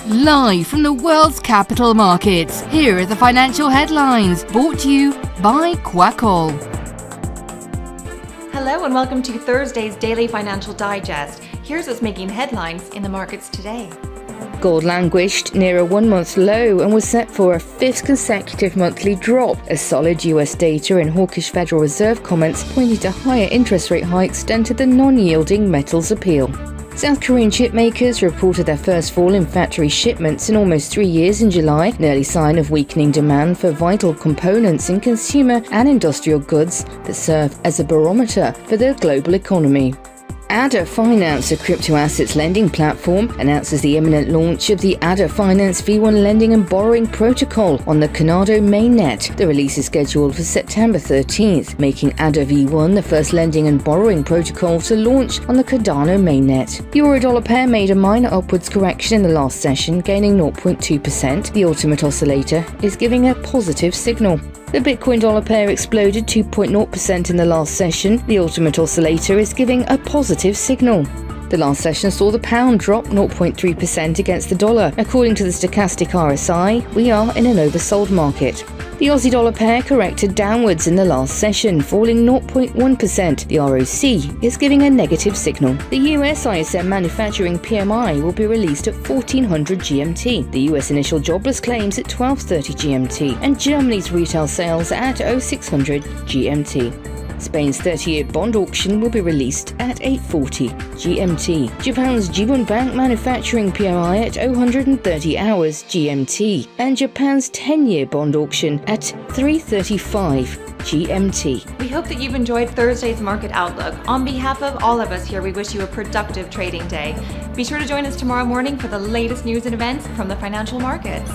Live from the world's capital markets, here are the financial headlines, brought to you by Kwakol. Hello and welcome to Thursday's Daily Financial Digest. Here's what's making headlines in the markets today. Gold languished near a one-month low and was set for a fifth consecutive monthly drop as solid US data and hawkish Federal Reserve comments pointing to higher interest rate hikes dented the non-yielding metals appeal. South Korean chipmakers reported their first fall in factory shipments in almost 3 years in July, an early sign of weakening demand for vital components in consumer and industrial goods that serve as a barometer for the global economy. Ada Finance, a crypto assets lending platform, announces the imminent launch of the Ada Finance V1 lending and borrowing protocol on the Cardano mainnet. The release is scheduled for September 13th, making Ada V1 the first lending and borrowing protocol to launch on the Cardano mainnet. The euro-dollar pair made a minor upwards correction in the last session, gaining 0.2%. The ultimate oscillator is giving a positive signal. The Bitcoin dollar pair exploded 2.0% in the last session. The ultimate oscillator is giving a positive signal. The last session saw the pound drop 0.3% against the dollar. According to the stochastic RSI, we are in an oversold market. The Aussie dollar pair corrected downwards in the last session, falling 0.1%. The ROC is giving a negative signal. The US ISM Manufacturing PMI will be released at 1400 GMT. The US initial jobless claims at 1230 GMT, and Germany's retail sales at 0600 GMT. Spain's 30-year bond auction will be released at 8:40 GMT. Japan's Jibun Bank Manufacturing PMI at 130 hours GMT. And Japan's 10-year bond auction at 3:35 GMT. We hope that you've enjoyed Thursday's market outlook. On behalf of all of us here, we wish you a productive trading day. Be sure to join us tomorrow morning for the latest news and events from the financial markets.